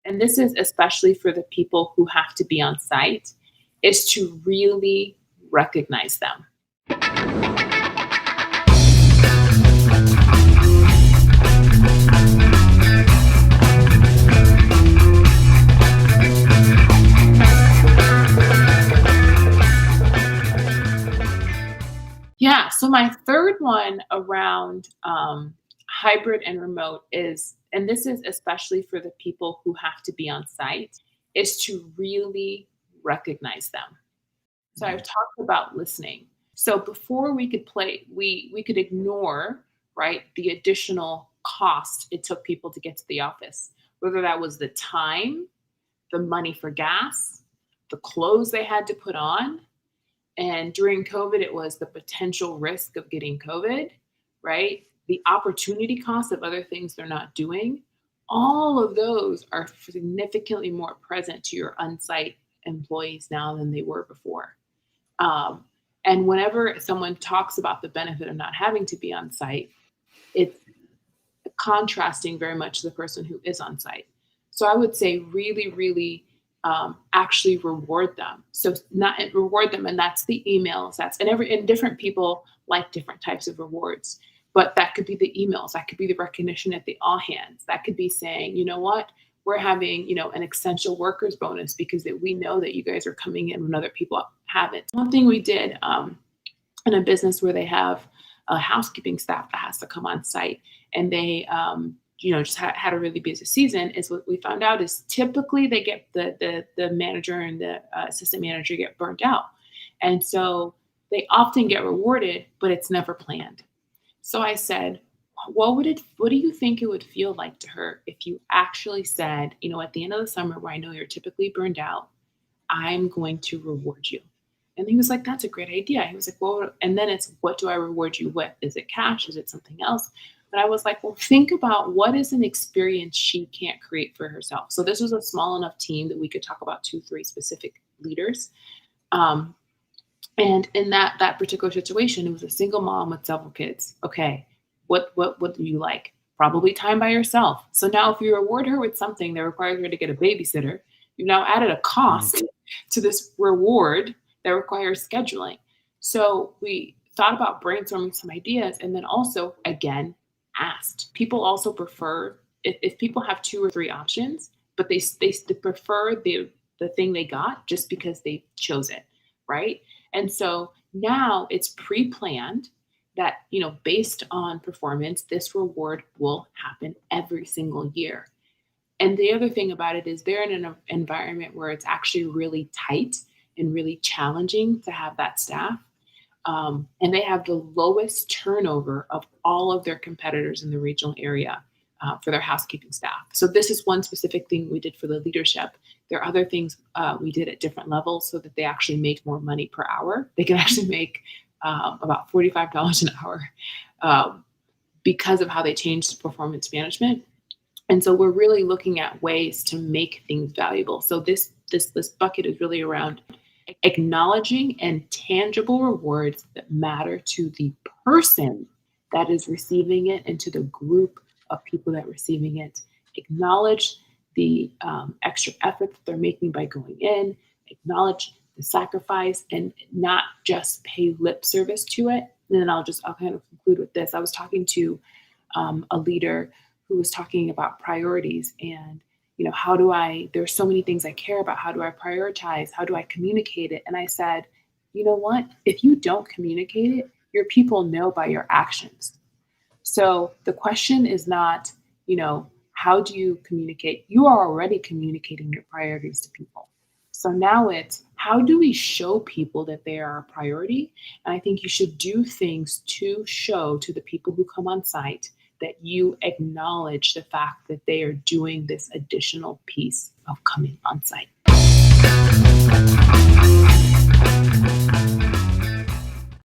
and this is especially for the people who have to be on site, is to really recognize them. Yeah. So my third one around hybrid and remote is, and this is especially for the people who have to be on site, is to really recognize them. So I've talked about listening. So before we could play, we could ignore, right, the additional cost it took people to get to the office, whether that was the time, the money for gas, the clothes they had to put on, and during COVID, it was the potential risk of getting COVID, right? The opportunity cost of other things they're not doing. All of those are significantly more present to your on-site employees now than they were before. Um, and whenever someone talks about the benefit of not having to be on site, it's contrasting very much to the person who is on site. So I would say really, really actually reward them. So not reward them, and that's the emails. That's and different people like different types of rewards. But that could be the emails. That could be the recognition at the all hands. That could be saying, you know what, we're having an essential workers bonus because we know that you guys are coming in when other people haven't. One thing we did in a business where they have a housekeeping staff that has to come on site, and they just had a really busy season, is what we found out is typically they get the manager and the assistant manager get burnt out. And so they often get rewarded, but it's never planned. So I said, what do you think it would feel like to her if you actually said, at the end of the summer where I know you're typically burned out, I'm going to reward you. And he was like, that's a great idea. He was like, well, and then it's, what do I reward you with? Is it cash? Is it something else? But I was like, well, think about what is an experience she can't create for herself. So this was a small enough team that we could talk about 2-3 specific leaders. And in that particular situation, it was a single mom with several kids. Okay, what do you like? Probably time by yourself. So now if you reward her with something that requires her to get a babysitter, you've now added a cost to this reward that requires scheduling. So we thought about brainstorming some ideas, and then also, again, asked. People also prefer, if people have 2 or 3 options, but they prefer the thing they got just because they chose it, right? And so now it's pre-planned that, based on performance, this reward will happen every single year. And the other thing about it is they're in an environment where it's actually really tight and really challenging to have that staff. And they have the lowest turnover of all of their competitors in the regional area for their housekeeping staff. So this is one specific thing we did for the leadership. There are other things we did at different levels so that they actually made more money per hour. They can actually make about $45 an hour because of how they changed performance management. And so we're really looking at ways to make things valuable. So this bucket is really around acknowledging and tangible rewards that matter to the person that is receiving it and to the group of people that are receiving it. Acknowledge the extra effort that they're making by going in, acknowledge the sacrifice, and not just pay lip service to it. And then I'll kind of conclude with this. I was talking to a leader who was talking about priorities and there's so many things I care about. How do I prioritize? How do I communicate it? And I said, you know what? If you don't communicate it, your people know by your actions. So the question is not, how do you communicate? You are already communicating your priorities to people. So now it's, how do we show people that they are a priority? And I think you should do things to show to the people who come on site that you acknowledge the fact that they are doing this additional piece of coming on site.